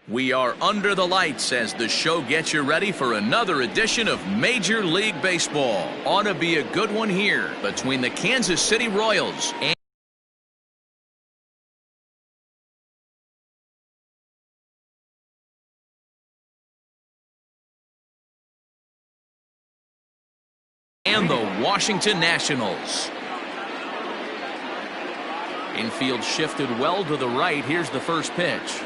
We are under the lights as the show gets you ready for another edition of Major League Baseball. Ought to be a good one here between the Kansas City Royals and the Washington Nationals. Infield shifted well to the right. Here's the first pitch.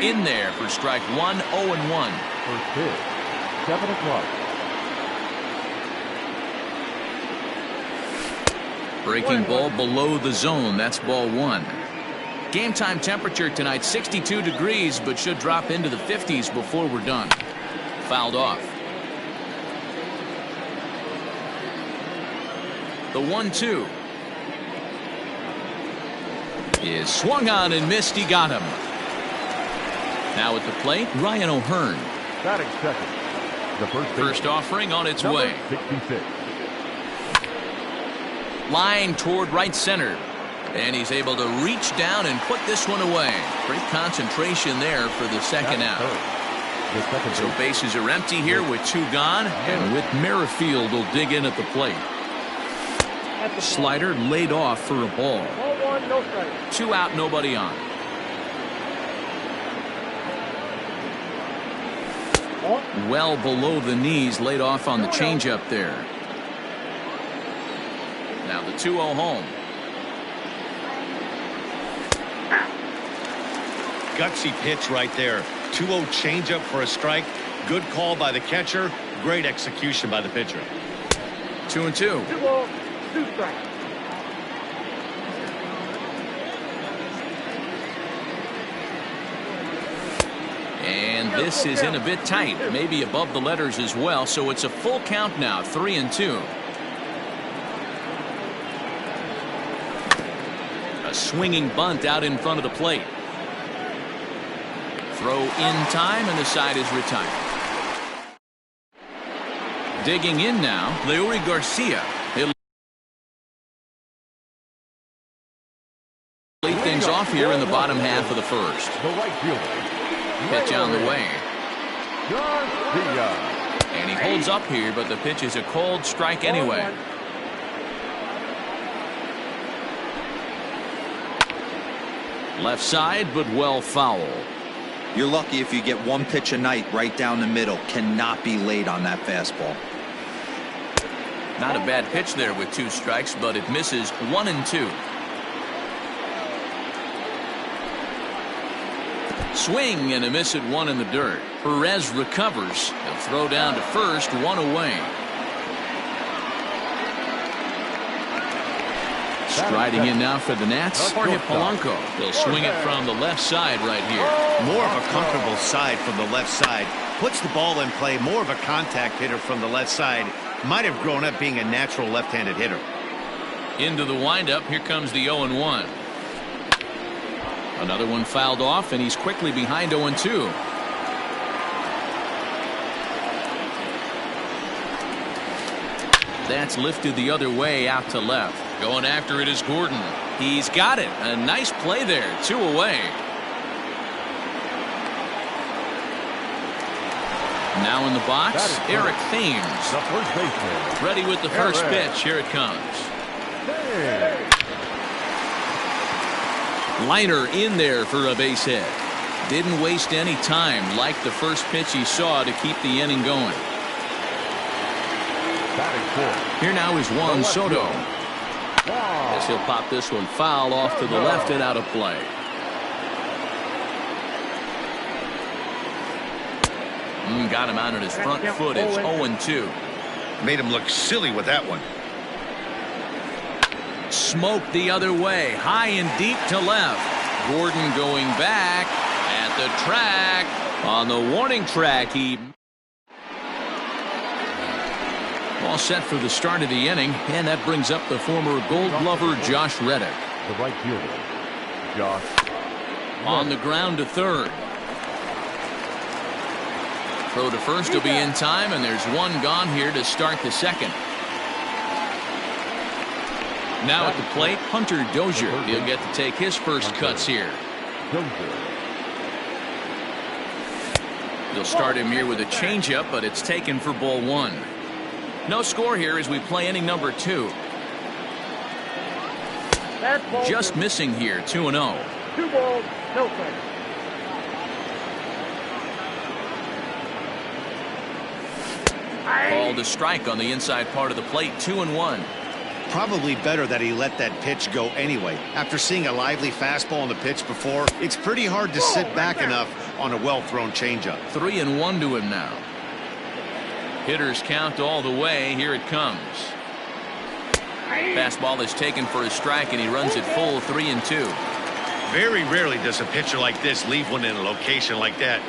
In there for strike one, 0-1. First pitch, 7 o'clock. Breaking ball below the zone. That's ball one. Game time temperature tonight 62 degrees, but should drop into the 50s before we're done. Fouled off. The 1-2 is swung on and missed. He got him. Now at the plate, Ryan O'Hearn. Batting second. The first offering on its way. 66. Line toward right center. And he's able to reach down and put this one away. Great concentration there for the second out. So bases are empty here with two gone. And Whit Merrifield will dig in at the plate. Slider laid off for a ball. Ball one, no strike. 2 out, nobody on. Well below the knees, laid off on the changeup there. Now the 2-0 home. Gutsy pitch right there. 2-0 changeup for a strike. Good call by the catcher. Great execution by the pitcher. 2-2. 2-0, 2 strikes. And this is in a bit tight, maybe above the letters as well, so it's a full count now, 3-2. A swinging bunt out in front of the plate. Throw in time, and the side is retired. Digging in now, Leury Garcia. He'll lead things off here in the bottom half of the first. The right fielder. Pitch on the way. Garcia. And he holds up here, but the pitch is a cold strike anyway. Left side, but well foul. You're lucky if you get one pitch a night right down the middle. Cannot be late on that fastball. Not a bad pitch there with 2 strikes, but it misses 1-2. Swing and a miss at 1 in the dirt. Perez recovers. He'll throw down to first, 1 away. Striding in now for the Nats, Jorge Polanco. They'll swing it from the left side right here. More of a comfortable side from the left side. Puts the ball in play. More of a contact hitter from the left side. Might have grown up being a natural left-handed hitter. Into the windup. Here comes the 0-1. Another one fouled off, and he's quickly behind 0-2. That's lifted the other way out to left. Going after it is Gordon. He's got it. A nice play there. 2 away. Now in the box, Eric Thames. The first baseman. Ready with the first pitch. Here it comes. Liner in there for a base hit. Didn't waste any time, like the first pitch he saw, to keep the inning going. Here now is Juan Soto. As he'll pop this one foul off to the left and out of play. Got him out on his front foot. It's 0-2. Made him look silly with that one. Smoke the other way, high and deep to left. Gordon going back at the track. On the warning track, he all set for the start of the inning, and that brings up the former Gold Glover Josh Reddick. The right fielder, Josh. On the ground to third. Throw to first will be in time, and there's one gone here to start the second. Now at the plate, Hunter Dozier. He'll get to take his first cuts here. They'll start him here with a changeup, but it's taken for ball one. No score here as we play inning number 2. Just missing here, 2-0. 2 balls, no strikes. Called a strike on the inside part of the plate, 2-1. Probably better that he let that pitch go anyway. After seeing a lively fastball on the pitch before, it's pretty hard to sit back enough on a well-thrown changeup. 3-1 to him now. Hitters count all the way. Here it comes. Fastball is taken for a strike, and he runs it full, 3-2. Very rarely does a pitcher like this leave one in a location like that.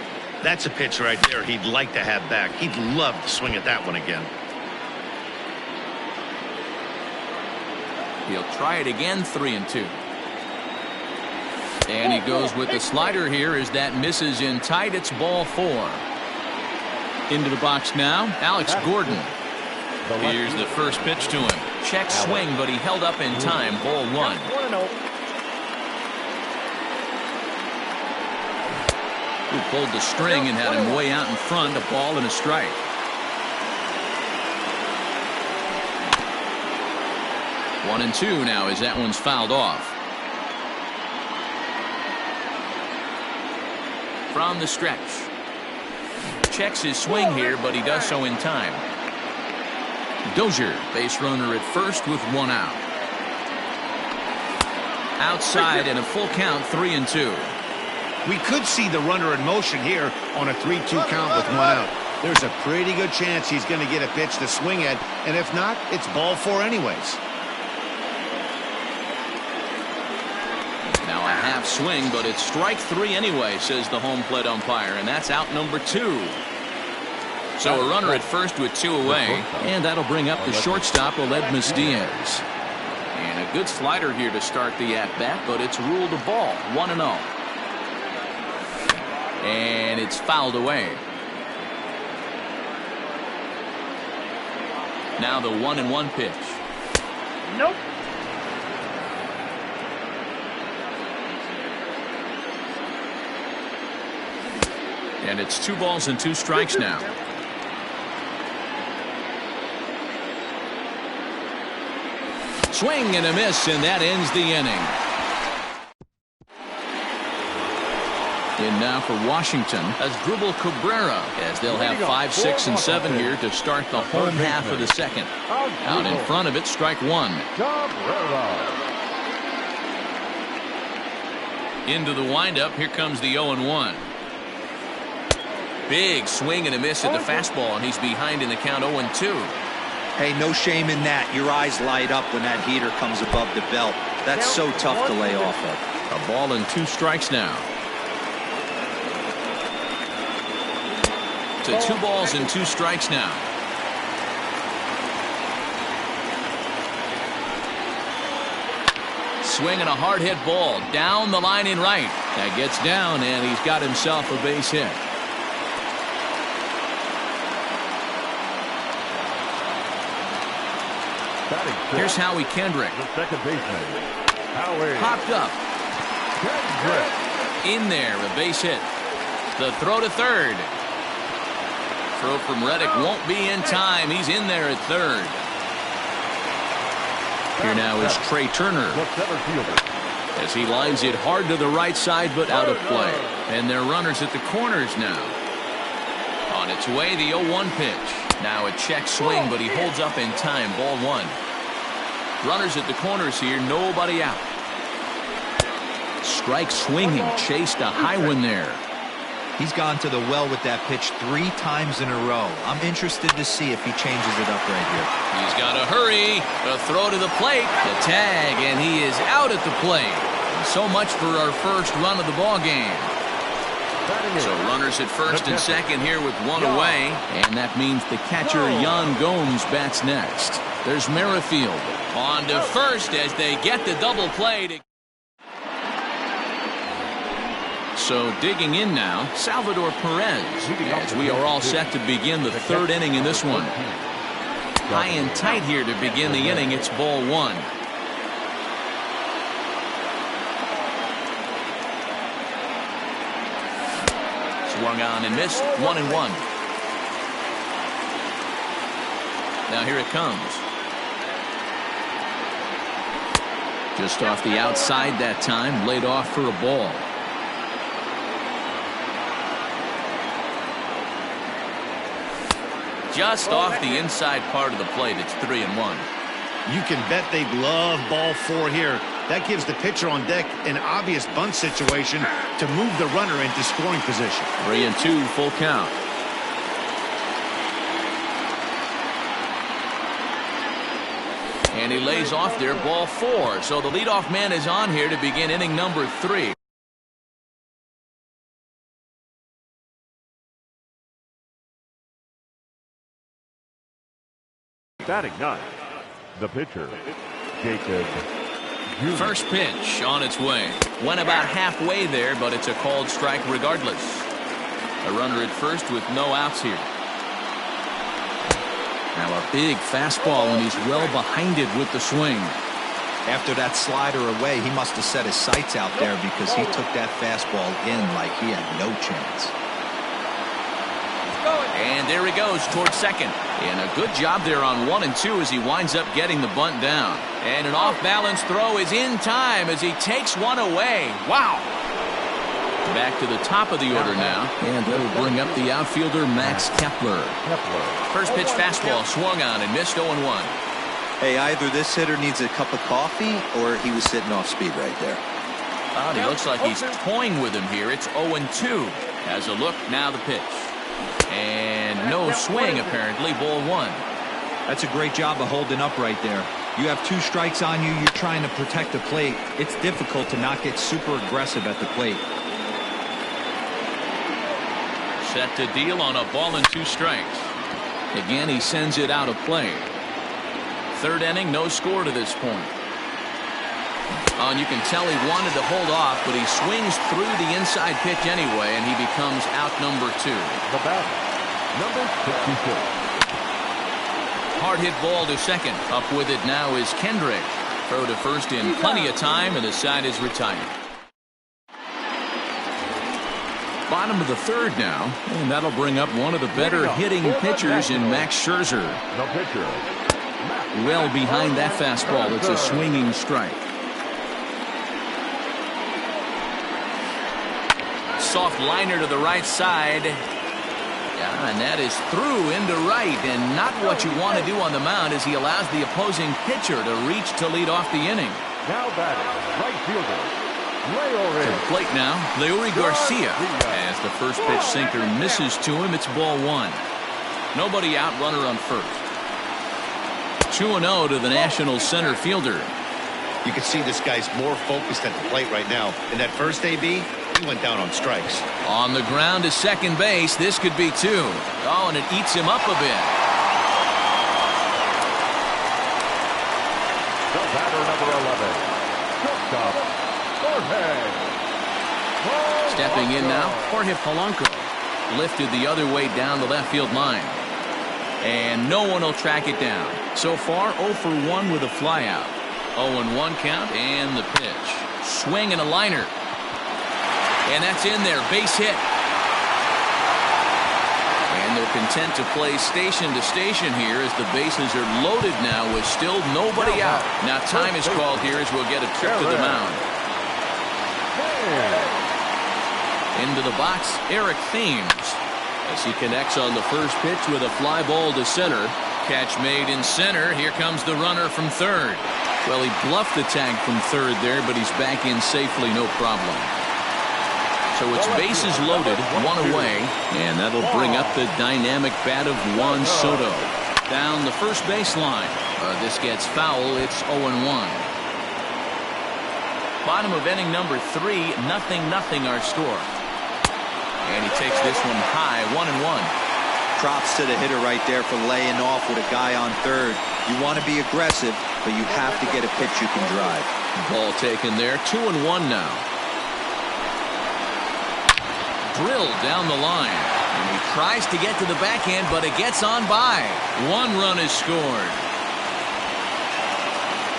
That's a pitch right there he'd like to have back. He'd love to swing at that one again. He'll try it again, 3-2. And he goes with the slider here as that misses in tight. It's ball 4. Into the box now, Alex Gordon. Here's the first pitch to him. Check swing, but he held up in time. Ball 1. Who pulled the string and had him way out in front. A ball and a strike. One and 2 now as that one's fouled off. From the stretch. Checks his swing here, but he does so in time. Dozier, base runner at first with 1 out. Outside and a full count, 3-2. We could see the runner in motion here on a 3-2 count with 1 out. There's a pretty good chance he's going to get a pitch to swing at, and if not, it's ball 4 anyways. Now a half swing, but it's strike 3 anyway, says the home plate umpire, and that's out number 2. So a runner at first with 2 away, and that'll bring up the shortstop, Aledmys Diaz. And a good slider here to start the at-bat, but it's ruled a ball, 1-0. And it's fouled away. Now the 1-1 pitch. Nope. And it's 2 balls and 2 strikes now. Swing and a miss, and that ends the inning. In now for Washington as Drupal Cabrera, as they'll have 5, 6, and 7 here to start the home half of the second. Out in front of it, strike 1. Into the windup, here comes the 0-1. Big swing and a miss at the fastball, and he's behind in the count, 0-2. Hey, no shame in that. Your eyes light up when that heater comes above the belt. That's so tough to lay off of. A ball and 2 strikes now. To 2 balls and 2 strikes now. Swinging a hard hit ball down the line in right. That gets down, and he's got himself a base hit. Here's Howie Kendrick. The second baseman, Howie. Popped up. Kendrick. In there, a base hit. The throw to third. Throw from Reddick won't be in time. He's in there at third. Here now is Trey Turner. The center fielder. As he lines it hard to the right side, but out of play. And they're runners at the corners now. On its way, the 0-1 pitch. Now a check swing, but he holds up in time. Ball 1. Runners at the corners here, nobody out. Strike swinging, chased a high one there. He's gone to the well with that pitch 3 times in a row. I'm interested to see if he changes it up right here. He's got to hurry. A throw to the plate. The tag, and he is out at the plate. And so much for our first run of the ball game. So runners at first and second here with 1 away. And that means the catcher, Yan Gomes, bats next. There's Merrifield on to first as they get the double play. So digging in now, Salvador Perez, as we are all set to begin the 3rd inning in this one. High and tight here to begin the inning. It's ball 1. Swung on and missed. 1-1. Now here it comes. Just off the outside that time. Laid off for a ball. Just off the inside part of the plate. It's 3-1. You can bet they'd love ball 4 here. That gives the pitcher on deck an obvious bunt situation to move the runner into scoring position. 3-2, full count. And he lays off there, ball 4. So the leadoff man is on here to begin inning number 3. Batting 9, the pitcher, Jacob Jr. First pitch on its way. Went about halfway there, but it's a called strike regardless. A runner at first with no outs here. Now a big fastball, and he's well behind it with the swing. After that slider away, he must have set his sights out there because he took that fastball in like he had no chance. And there he goes towards second. And a good job there on 1 and 2 as he winds up getting the bunt down. And an off-balance throw is in time as he takes one away. Wow. Back to the top of the order now. And that'll bring up the outfielder, Max Kepler. First pitch fastball swung on and missed. 0-1. Hey, either this hitter needs a cup of coffee or he was sitting off speed right there. Oh, he looks like he's toying with him here. It's 0-2. Has a look, now the pitch. And no swing, apparently. Ball 1. That's a great job of holding up right there. You have 2 strikes on you. You're trying to protect the plate. It's difficult to not get super aggressive at the plate. Set to deal on a ball and 2 strikes. Again, he sends it out of play. Third inning, no score to this point. Oh, and you can tell he wanted to hold off, but he swings through the inside pitch anyway, and he becomes out number 2. The batter, number 66. Hard hit ball to second. Up with it now is Kendrick. Throw to first in plenty of time, and the side is retired. Bottom of the third now, and that'll bring up one of the better hitting pitchers in Max Scherzer. The pitcher. Well behind that fastball. It's a swinging strike. Soft liner to the right side. Yeah, and that is through into right, and not what you want to do on the mound as he allows the opposing pitcher to reach to lead off the inning. Now batting, right fielder, To the plate now, Leury Garcia. As the first pitch sinker misses to him, it's ball 1. Nobody out, runner on first. 2-0 to the National center fielder. You can see this guy's more focused at the plate right now. In that first AB, he went down on strikes. On the ground to second base, this could be 2. Oh, and it eats him up a bit. The batter, number 11, shortstop, Jorge. Stepping in now, Jorge Polanco. Lifted the other way down the left field line. And no one will track it down. So far, 0 for 1 with a flyout. 0-1 count, and the pitch. Swing and a liner. And that's in there, base hit. And they're content to play station to station here as the bases are loaded now with still nobody out. Now time is called here as we'll get a trip to the mound. Into the box, Eric Thames. As he connects on the first pitch with a fly ball to center. Catch made in center. Here comes the runner from third. Well, he bluffed the tag from third there, but he's back in safely, no problem. So it's bases loaded, 1 away, and that'll bring up the dynamic bat of Juan Soto. Down the first baseline. This gets foul. It's 0-1. Bottom of inning number 3, 0-0 our score. And he takes this one high, 1-1. Props to the hitter right there for laying off with a guy on third. You want to be aggressive, but you have to get a pitch you can drive. Ball taken there, 2-1 now. Drilled down the line. And he tries to get to the backhand, but it gets on by. 1 run is scored.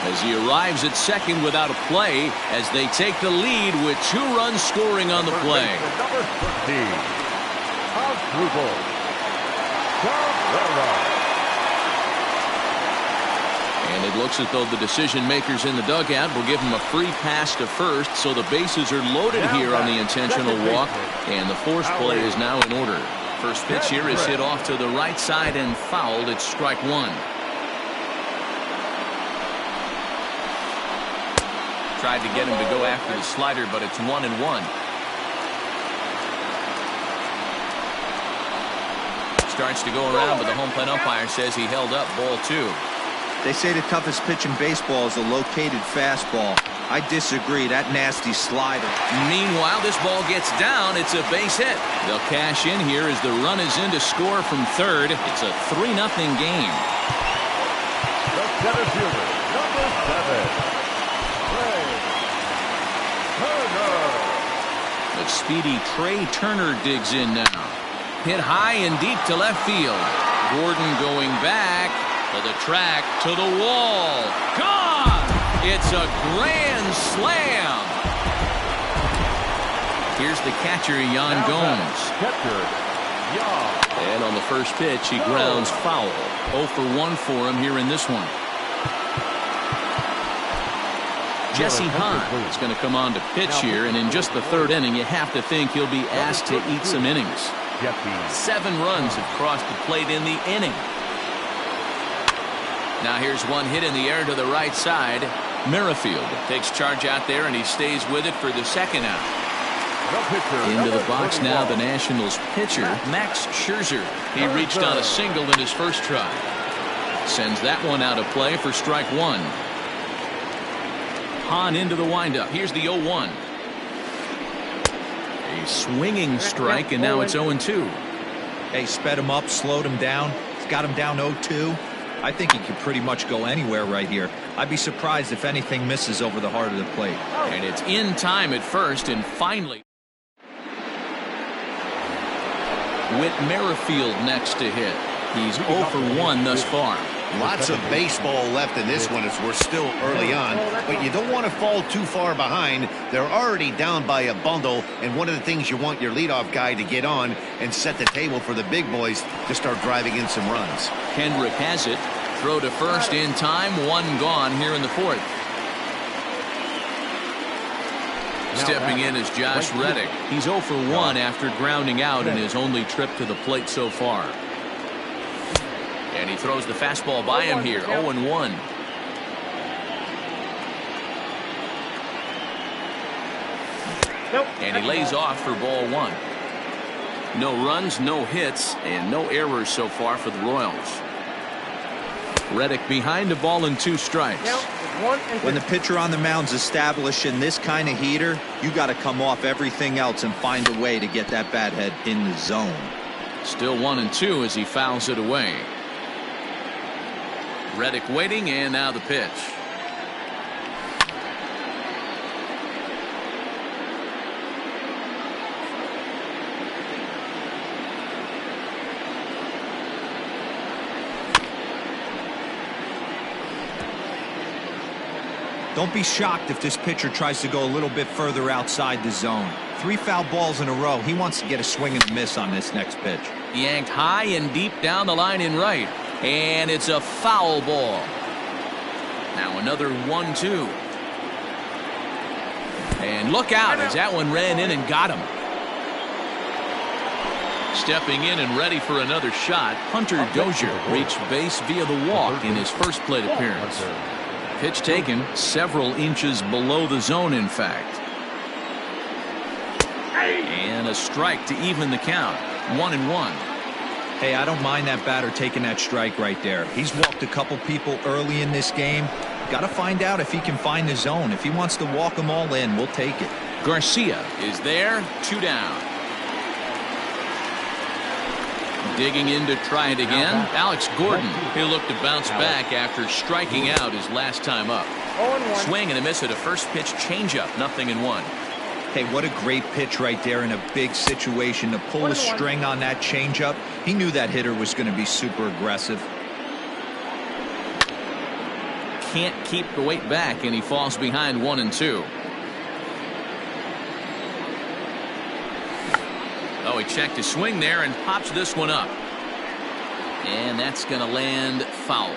As he arrives at second without a play, as they take the lead with 2 runs scoring on the play. Asdrubal Cabrera. And it looks as though the decision makers in the dugout will give him a free pass to first, so the bases are loaded here on the intentional walk, and the force play is now in order. First pitch here is hit off to the right side and fouled. It's strike one. Tried to get him to go after the slider, but it's 1-1. Starts to go around, but the home plate umpire says he held up ball two. They say the toughest pitch in baseball is a located fastball. I disagree. That nasty slider. Meanwhile, this ball gets down. It's a base hit. They'll cash in here as the run is in to score from third. It's a 3-0 game. The center fielder, number 7, Trey Turner. The speedy Trey Turner digs in now. Hit high and deep to left field. Gordon going back. To the track, to the wall. Gone! It's a grand slam. Here's the catcher, Yan Gomes. And on the first pitch, he grounds foul. 0 for 1 for him here in this one. Jesse Hahn is going to come on to pitch here, and in just the third inning, you have to think he'll be asked to eat some innings. 7 runs have crossed the plate in the inning. Now here's one hit in the air to the right side. Merrifield takes charge out there, and he stays with it for the second out. Into the box now, the Nationals pitcher, Max Scherzer. He reached on a single in his first try. Sends that one out of play for strike one. Hahn into the windup. Here's the 0-1. A swinging strike, and now it's 0-2. Hey, sped him up, slowed him down. He's got him down 0-2. I think he could pretty much go anywhere right here. I'd be surprised if anything misses over the heart of the plate. And it's in time at first, and finally Whit Merrifield next to hit. He's 0 for 1 thus far. Lots of baseball left in this one as we're still early on, but you don't want to fall too far behind. They're already down by a bundle, and one of the things you want your leadoff guy to get on and set the table for the big boys to start driving in some runs. Kendrick has it. Throw to first in time. 1 gone here in the fourth. Stepping in is Josh Reddick. He's 0 for 1 after grounding out in his only trip to the plate so far. And he throws the fastball by him here. 0-1. And he lays off for ball 1. No runs, no hits, and no errors so far for the Royals. Reddick behind a ball and 2 strikes. When the pitcher on the mound's establishing this kind of heater, you got to come off everything else and find a way to get that bat head in the zone. Still 1-2 as he fouls it away. Reddick waiting, and now the pitch. Don't be shocked if this pitcher tries to go a little bit further outside the zone. 3 foul balls in a row. He wants to get a swing and a miss on this next pitch. Yanked high and deep down the line in right. And it's a foul ball. Now another 1-2. And look out as that one ran in and got him. Stepping in and ready for another shot, Hunter Dozier reached base via the walk in his first plate appearance. Pitch taken several inches below the zone, in fact. And a strike to even the count. 1-1. Hey, I don't mind that batter taking that strike right there. He's walked a couple people early in this game. Got to find out if he can find the zone. If he wants to walk them all in, we'll take it. Garcia is there. 2 down. Digging in to try it again. Alex Gordon. He'll look to bounce back after striking out his last time up. Swing and a miss at a first pitch changeup. 0-1. Hey, what a great pitch right there in a big situation to pull a string on that changeup. He knew that hitter was going to be super aggressive. Can't keep the weight back, and he falls behind 1-2. Oh, he checked his swing there and pops this one up. And that's going to land foul.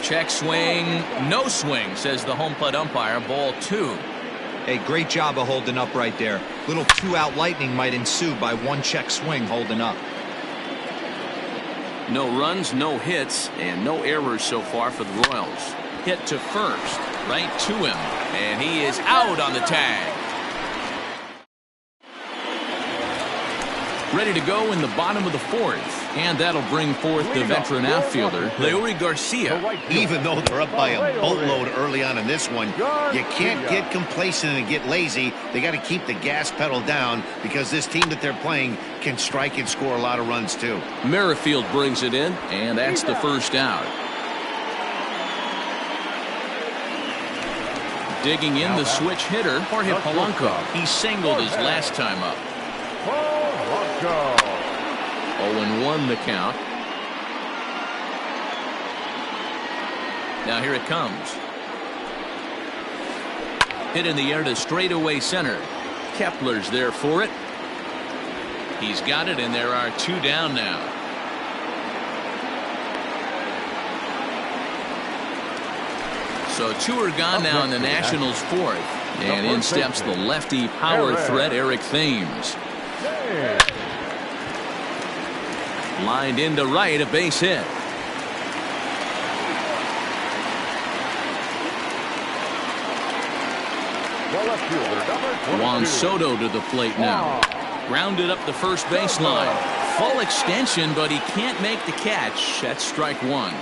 Check swing, no swing, says the home plate umpire. Ball 2. Hey, great job of holding up right there. Little 2-out lightning might ensue by one check swing holding up. No runs, no hits, and no errors so far for the Royals. Hit to first, right to him, and he is out on the tag. Ready to go in the bottom of the 4th. And that'll bring forth the veteran outfielder, Leury Garcia. Even though they're up by a boatload early on in this one, you can't get complacent and get lazy. They got to keep the gas pedal down because this team that they're playing can strike and score a lot of runs too. Merrifield brings it in, and that's the first out. Digging in the switch hitter, Jorge Polanco. He singled his last time up. 0-1 the count. Now here it comes. Hit in the air to straightaway center. Kepler's there for it. He's got it, and there are 2 down now. So 2 are gone now in the Nationals' 4th. And in steps the lefty power threat, Eric Thames. Lined into right, a base hit. Juan Soto to the plate now. Grounded up the first baseline. Full extension, but he can't make the catch. That's strike 1.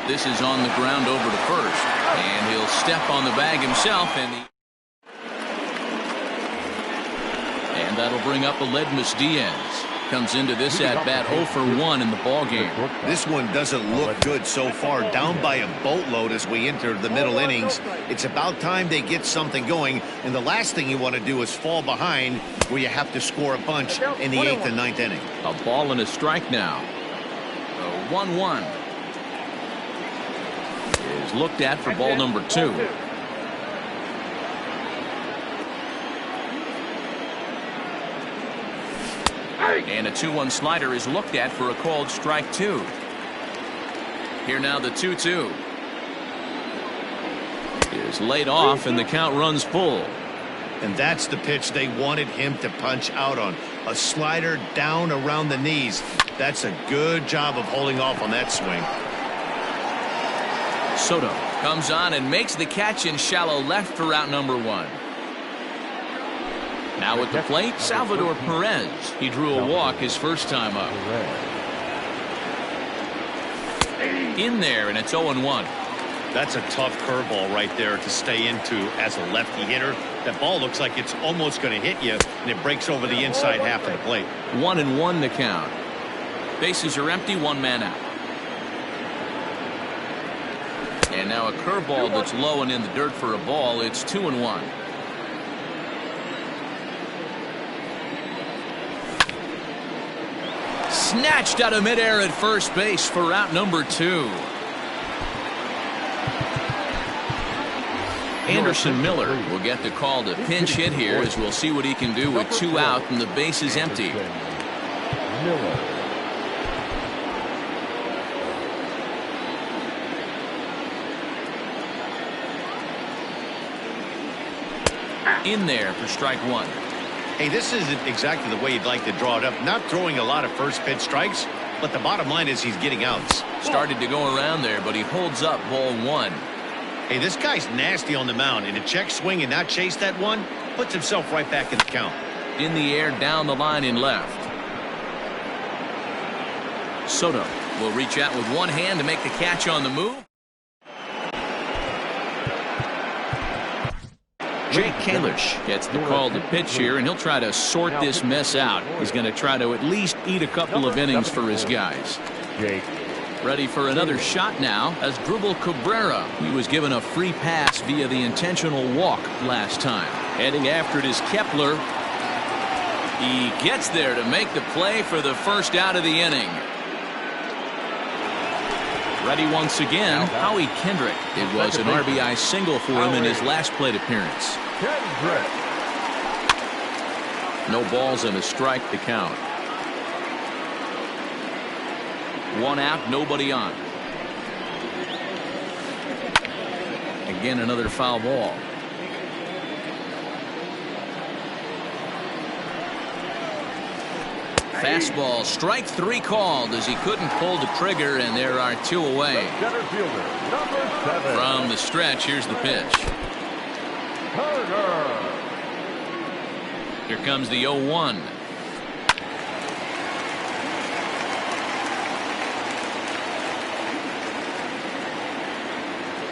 This is on the ground over to first. And he'll step on the bag himself. And that'll bring up Aledmys Diaz. Comes into this at-bat 0 for 1 in the ballgame. This one doesn't look good so far. Down by a boatload as we enter the middle innings. It's about time they get something going. And the last thing you want to do is fall behind where you have to score a bunch in the 8th and 9th inning. A ball and a strike now. 1-1. Is looked at for ball number 2. And a 2-1 slider is looked at for a called strike 2. Here now the 2-2. Is laid off and the count runs full. And that's the pitch they wanted him to punch out on. A slider down around the knees. That's a good job of holding off on that swing. Soto comes on and makes the catch in shallow left for out number 1. Now at the plate, Salvador Perez. He drew a walk his first time up. In there, and it's 0-1. That's a tough curveball right there to stay into as a lefty hitter. That ball looks like it's almost going to hit you, and it breaks over the inside half of the plate. 1-1 the count. Bases are empty, 1 man out. And now a curveball that's low and in the dirt for a ball. It's 2-1. Snatched out of midair at first base for out number 2. Anderson Miller will get the call to pinch hit here, as we'll see what he can do with 2 out and the base is empty. In there for strike 1. Hey, this isn't exactly the way you'd like to draw it up. Not throwing a lot of first pitch strikes, but the bottom line is he's getting outs. Started to go around there, but he holds up ball 1. Hey, this guy's nasty on the mound, and to check swing and not chase that one puts himself right back in the count. In the air, down the line in left. Soto will reach out with one hand to make the catch on the move. Jake Kalish gets the call to pitch here, and he'll try to sort this mess out. He's going to try to at least eat a couple of innings for his guys. Ready for another shot now as Drupal Cabrera. He was given a free pass via the intentional walk last time. Heading after it is Kepler. He gets there to make the play for the first out of the inning. Ready once again, Howie Kendrick. It was an RBI single for him in his last plate appearance. Kendrick. No balls and a strike to count. 1 out, nobody on. Again, another foul ball. Fastball, strike 3 called as he couldn't pull the trigger, and there are 2 away. Center fielder, number 7. From the stretch, here's the pitch. Turner. Here comes the 0-1.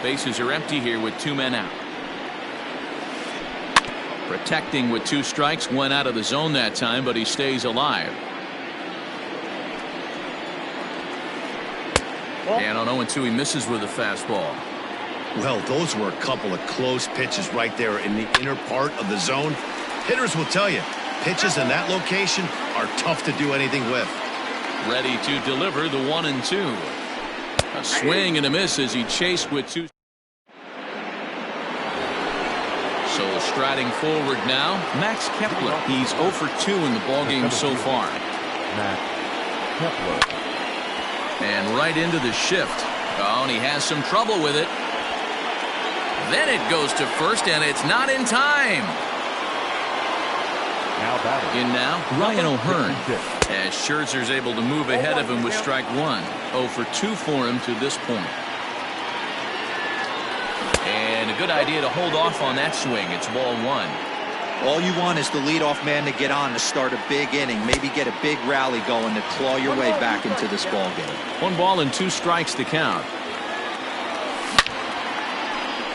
Bases are empty here with 2 men out. Protecting with 2 strikes, went out of the zone that time, but he stays alive. And on 0-2, he misses with a fastball. Well, those were a couple of close pitches right there in the inner part of the zone. Hitters will tell you, pitches in that location are tough to do anything with. Ready to deliver the 1-2. A swing and a miss as he chased with 2. So striding forward now, Max Kepler. He's 0 for 2 in the ballgame so far. Max Kepler. And right into the shift. Oh, and he has some trouble with it. Then it goes to first, and it's not in time. Now batting. In now, Ryan O'Hearn. As Scherzer's able to move ahead of him with strike 1. 0 for 2 for him to this point. And a good idea to hold off on that swing. It's ball 1. All you want is the leadoff man to get on to start a big inning, maybe get a big rally going to claw your way back into this ball game. 1 ball and 2 strikes to count.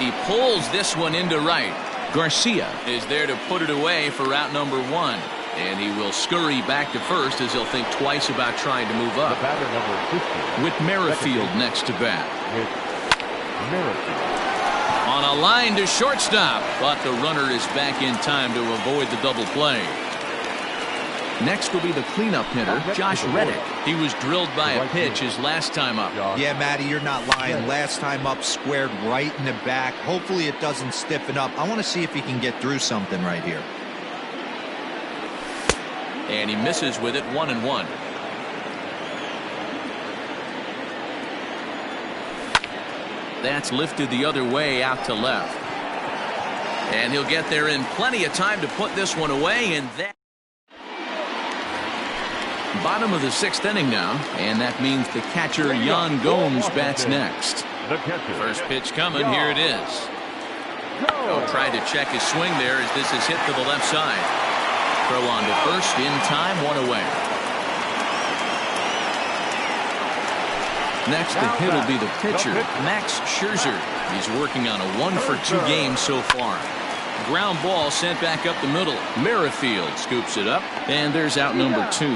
He pulls this one into right. Garcia is there to put it away for out number 1. And he will scurry back to first as he'll think twice about trying to move up. The batter number 50. With Merrifield next to bat. With Merrifield. On a line to shortstop, but the runner is back in time to avoid the double play. Next will be the cleanup hitter, Josh Reddick. He was drilled by a pitch his last time up. Yeah, Matty, you're not lying. Last time up, squared right in the back. Hopefully it doesn't stiffen up. I want to see if he can get through something right here. And he misses with it, 1-1. That's lifted the other way out to left. And he'll get there in plenty of time to put this one away. And that bottom of the 6th inning now. And that means the catcher, Yan Gomes, bats next. First pitch coming. Here it is. Oh, tried to check his swing there as this is hit to the left side. Throw on to first in time, 1 away. Next, the hit will be the pitcher, Max Scherzer. He's working on a 1 for 2 game so far. Ground ball sent back up the middle. Merrifield scoops it up, and there's out number 2.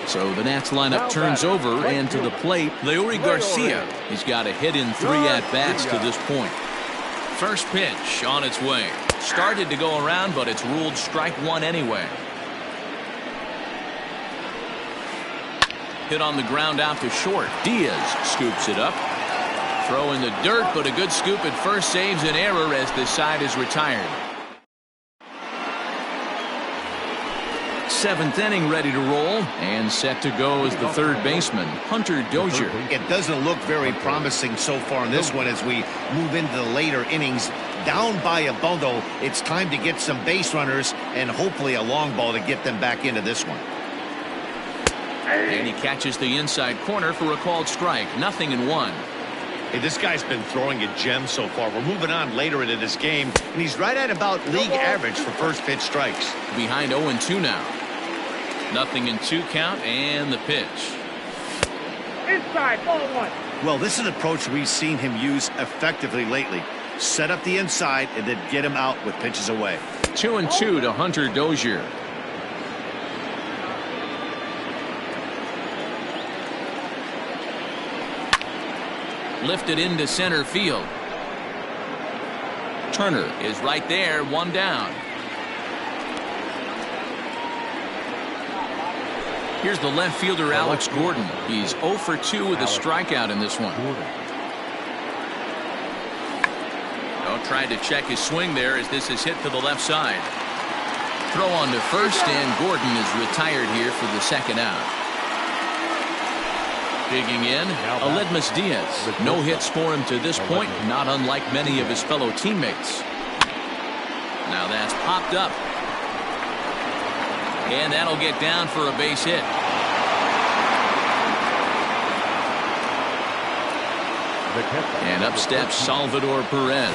So the Nats lineup turns over, and to the plate, Leury Garcia. He's got a hit in 3 at-bats to this point. First pitch on its way. Started to go around, but it's ruled strike 1 anyway. Hit on the ground out to short. Diaz scoops it up. Throw in the dirt, but a good scoop at first saves an error as the side is retired. 7th inning ready to roll, and set to go as the 3rd baseman, Hunter Dozier. It doesn't look very promising so far in this one as we move into the later innings. Down by a bundle, it's time to get some base runners and hopefully a long ball to get them back into this one. And he catches the inside corner for a called strike. 0-1. Hey, this guy's been throwing a gem so far. We're moving on later into this game, and he's right at about league average for first pitch strikes. Behind 0-2 now. 0-2 count, and the pitch. Inside, ball 1. Well, this is an approach we've seen him use effectively lately. Set up the inside and then get him out with pitches away. 2-2 to Hunter Dozier. Lifted into center field. Turner is right there, 1 down. Here's the left fielder, Alex Gordon. He's 0 for 2 with a strikeout in this one. Tried to check his swing there as this is hit to the left side. Throw on to first, and Gordon is retired here for the second out. Digging in, Aledmys Diaz. No hits for him to this point, not unlike many of his fellow teammates. Now that's popped up. And that'll get down for a base hit. And up steps Salvador Perez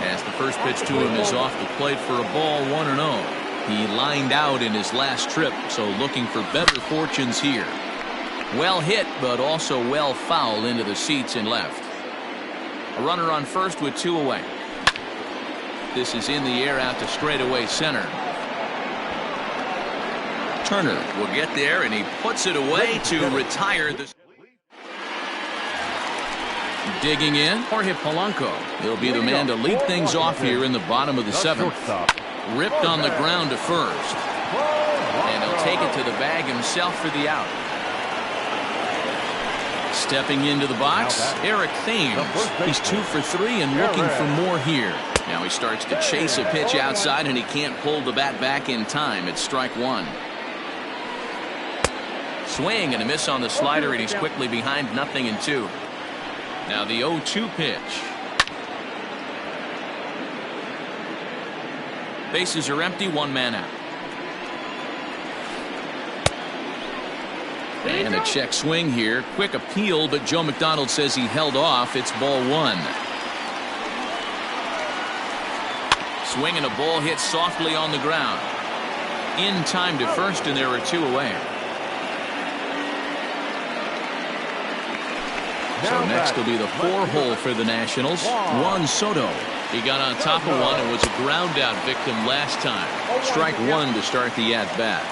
as the first pitch to him is off the plate for a ball, 1-0. He lined out in his last trip, so looking for better fortunes here. Well hit, but also well fouled into the seats and left. A runner on first with 2 away. This is in the air out to straightaway center. Turner will get there, and he puts it away to retire the. Digging in, Jorge Polanco. He'll be the man to lead things off here in the bottom of the 7th. Ripped on the ground to first. And he'll take it to the bag himself for the out. Stepping into the box, Eric Thames. He's 2 for 3 and looking for more here. Now he starts to chase a pitch outside, and he can't pull the bat back in time. It's strike 1. Swing and a miss on the slider, and he's quickly behind 0-2. Now the 0-2 pitch. Bases are empty, 1 man out. And a check swing here. Quick appeal, but Joe McDonald says he held off. It's ball 1. Swing and a ball hit softly on the ground. In time to first, and there are 2 away. So next will be the 4-hole for the Nationals. Juan Soto. He got on top of one and was a ground out victim last time. Strike 1 to start the at-bat.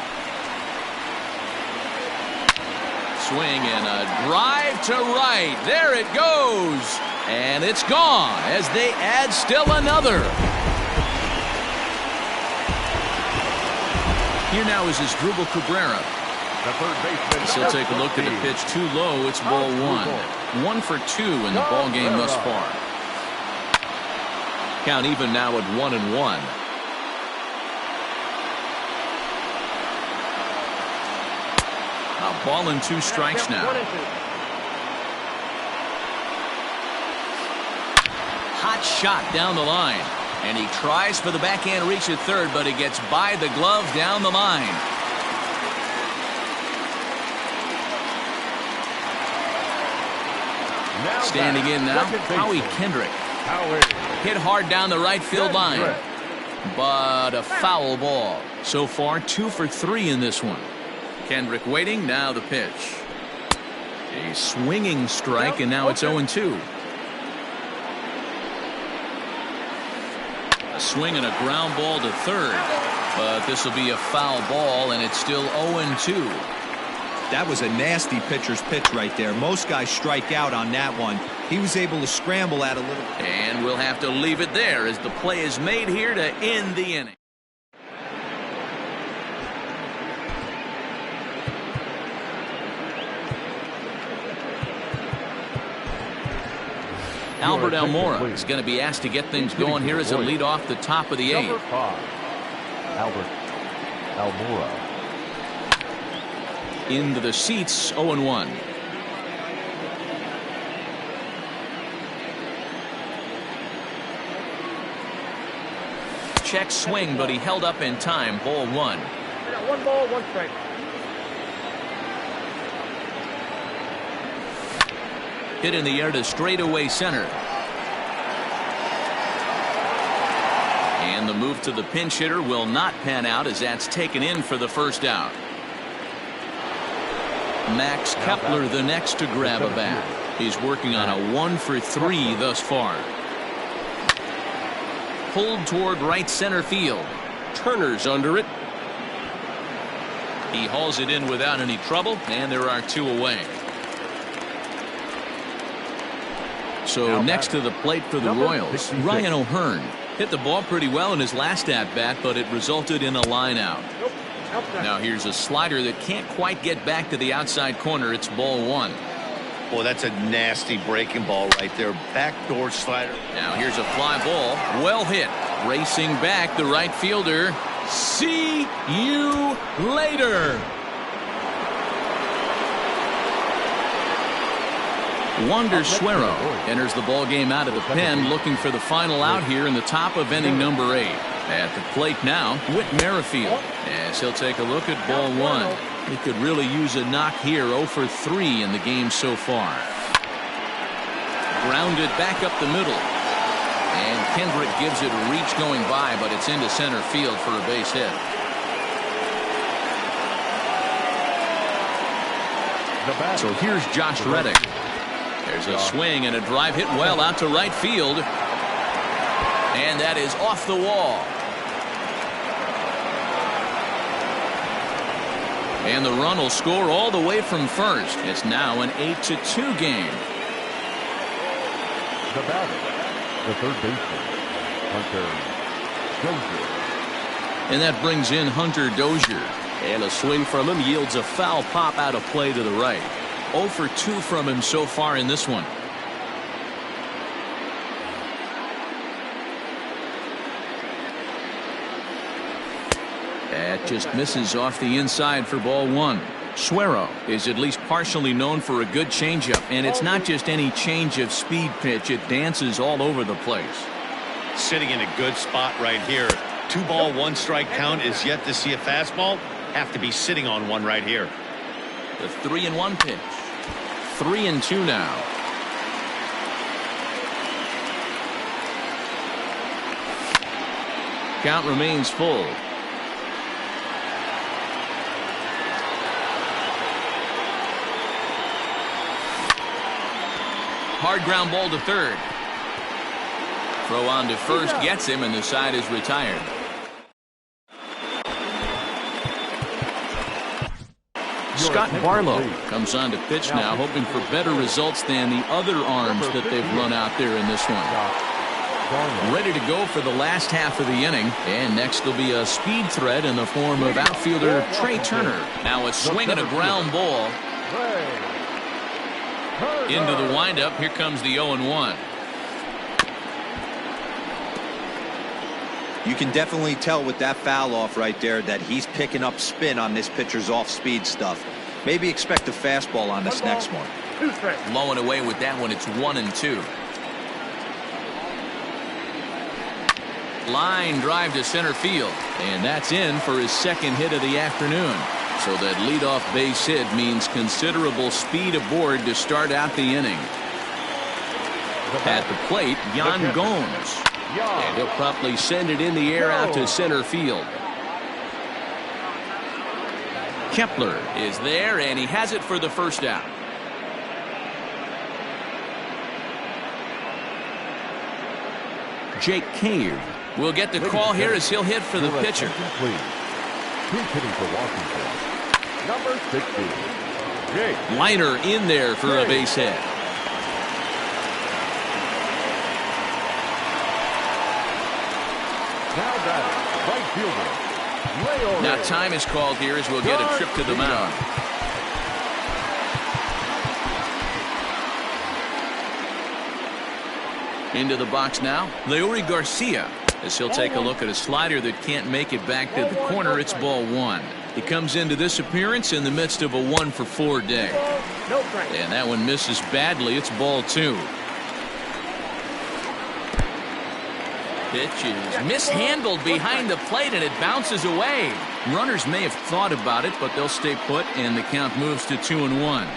Swing and a drive to right. There it goes. And it's gone as they add still another. Here now is Asdrubal Cabrera. He'll take a look at the pitch too low. It's ball 1. 1 for 2 in the ball game thus far. Count even now at 1-1. A ball and 2 strikes now. Hot shot down the line. And he tries for the backhand reach at third, but it gets by the glove down the line. Standing in now, Howie Kendrick. Hit hard down the right field line. But a foul ball. So far, 2 for 3 in this one. Kendrick waiting, now the pitch. A swinging strike, and now it's 0-2. A swing and a ground ball to third. But this will be a foul ball, and it's still 0-2. That was a nasty pitcher's pitch right there. Most guys strike out on that one. He was able to scramble at a little. And we'll have to leave it there as the play is made here to end the inning. Albert Almora is going to be asked to get things going here as a lead off the top of the 8th. Albert Almora. Into the seats, 0-1. Check swing, but he held up in time. Ball 1. I got 1 ball, 1 strike. Hit in the air to straightaway center. And the move to the pinch hitter will not pan out as that's taken in for the first out. Max Kepler the next to grab a bat. He's working on a 1 for 3 thus far. Pulled toward right center field. Turner's under it. He hauls it in without any trouble, and there are 2 away. So next to the plate for the Royals, Ryan O'Hearn hit the ball pretty well in his last at bat, but it resulted in a line out. Now here's a slider that can't quite get back to the outside corner. It's ball one. Boy, that's a nasty breaking ball right there. Backdoor slider. Now here's a fly ball. Well hit. Racing back the right fielder. See you later. Wander Suero enters the ball game out of the pen, looking for the final out here in the top of inning number 8. At the plate now, Whit Merrifield, as he'll take a look at ball one. He could really use a knock here. 0 for 3 in the game so far. Grounded back up the middle, and Kendrick gives it a reach going by, but it's into center field for a base hit. So here's Josh Reddick. There's a swing and a drive hit well out to right field. And that is off the wall. And the run will score all the way from first. It's now an 8-2 game. The batter, the third baseman, Hunter Dozier. And that brings in Hunter Dozier. And a swing from him yields a foul pop out of play to the right. 0 for 2 from him so far in this one. That just misses off the inside for ball one. Suero is at least partially known for a good changeup, and it's not just any change of speed pitch. It dances all over the place. Sitting in a good spot right here. 2 ball, 1 strike count is yet to see a fastball. Have to be sitting on one right here. The 3-1 pitch. 3-2 now. Count remains full. Hard ground ball to third. Throw on to first gets him, and the side is retired. Scott Barlow comes on to pitch now, hoping for better results than the other arms that they've run out there in this one. Ready to go for the last half of the inning, and next will be a speed threat in the form of outfielder Trey Turner. Now a swing and a ground ball into the windup. Here comes the 0-1. You can definitely tell with that foul off right there that he's picking up spin on this pitcher's off-speed stuff. Maybe expect a fastball on this next one. Blowing away with that one. It's 1-2. Line drive to center field, and that's in for his second hit of the afternoon. So that leadoff base hit means considerable speed aboard to start out the inning. At the plate, Yan Gomes. And he'll promptly send it in the air out to center field. Kepler is there, and he has it for the first out. Jake Cave will get the call here as he'll hit for the pitcher. He's hitting for Washington. Number 60, Jake. Liner in there for a base hit. Now batting, right fielder, Leo. Now time is called here as we'll get a trip to the mound. Into the box now, Leury Garcia, as he'll take a look at a slider that can't make it back to the corner. It's ball one. He comes into this appearance in the midst of a 1-for-4 day. And that one misses badly. It's ball two. Pitch is mishandled behind the plate, and it bounces away. Runners may have thought about it, but they'll stay put, and the count moves to 2-1.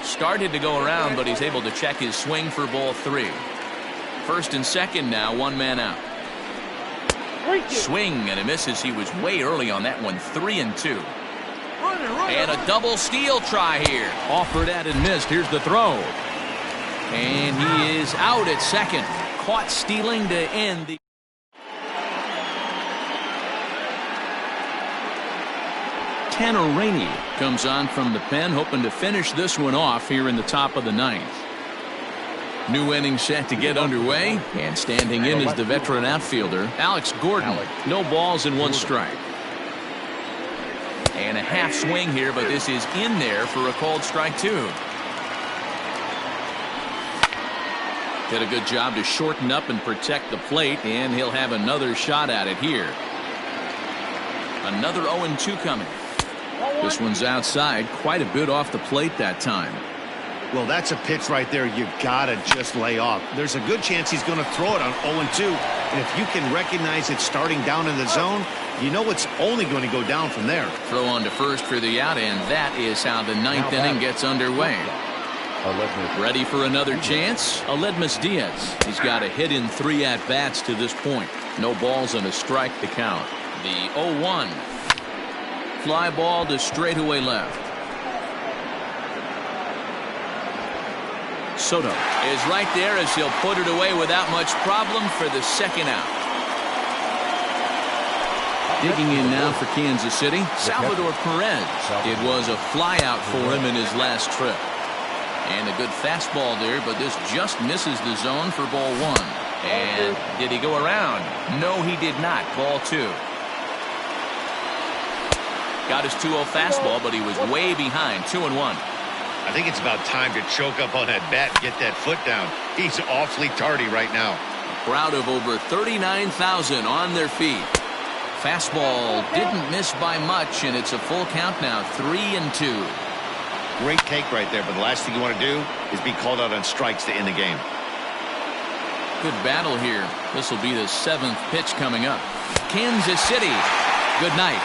Started to go around, but he's able to check his swing for ball three. First and second now, 1 man out. Swing and a misses. He was way early on that one. 3-2. And a double steal try here. Offered at and missed. Here's the throw. And he is out at second. Caught stealing to end the. Tanner Rainey comes on from the pen, hoping to finish this one off here in the top of the ninth. New inning set to get underway, and standing in is the veteran outfielder Alex Gordon. No balls and 1 strike. And a half swing here, but this is in there for a called strike 2. Did a good job to shorten up and protect the plate, and he'll have another shot at it here. Another 0-2 coming. This one's outside, quite a bit off the plate that time. Well, that's a pitch right there you gotta just lay off. There's a good chance he's going to throw it on 0-2. And if you can recognize it starting down in the zone, you know it's only going to go down from there. Throw on to first for the out, and that is how the ninth inning gets underway. Ready for another chance? Aledmys Diaz. He's got a hit in 3 at-bats to this point. No balls and a strike to count. The 0-1. Fly ball to straightaway left. Soto is right there as he'll put it away without much problem for the second out. Digging in now for Kansas City, Salvador Perez. It was a flyout for him in his last trip. And a good fastball there, but this just misses the zone for ball 1. And did he go around? No, he did not. Ball 2. Got his 2-0 fastball, but he was way behind. 2-1. I think it's about time to choke up on that bat and get that foot down. He's awfully tardy right now. Crowd of over 39,000 on their feet. Fastball didn't miss by much, and it's a full count now. 3-2. Great take right there, but the last thing you want to do is be called out on strikes to end the game. Good battle here. This will be the 7th pitch coming up. Kansas City. Good night.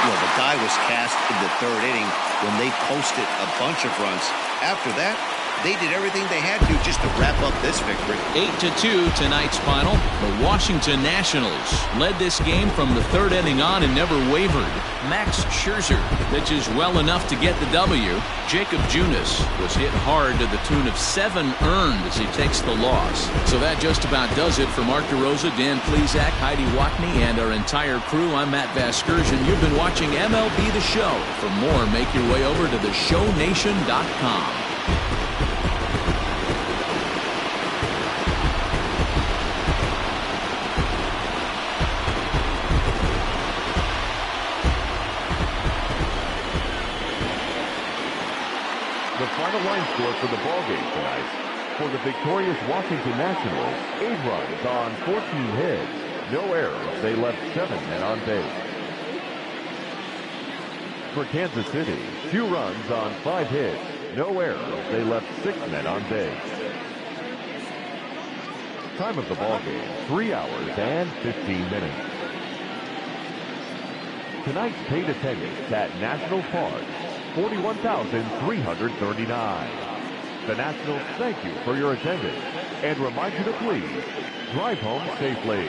Well, the die was cast in the 3rd inning when they posted a bunch of runs. After that, they did everything they had to just to wrap up this victory. 8-2 tonight's final. The Washington Nationals led this game from the 3rd inning on and never wavered. Max Scherzer pitches well enough to get the W. Jacob Junis was hit hard to the tune of 7 earned as he takes the loss. So that just about does it for Mark DeRosa, Dan Plesac, Heidi Watney, and our entire crew. I'm Matt Vasgersian. You've been watching MLB The Show. For more, make your way over to theshownation.com. The final line score for the ballgame tonight. For the victorious Washington Nationals, 8 runs on 14 hits. No errors. They left 7 men on base. For Kansas City, 2 runs on 5 hits. No errors. They left 6 men on base. Time of the ballgame, 3 hours and 15 minutes. Tonight's paid attendance at National Park, 41,339. The Nationals thank you for your attendance and remind you to please drive home safely.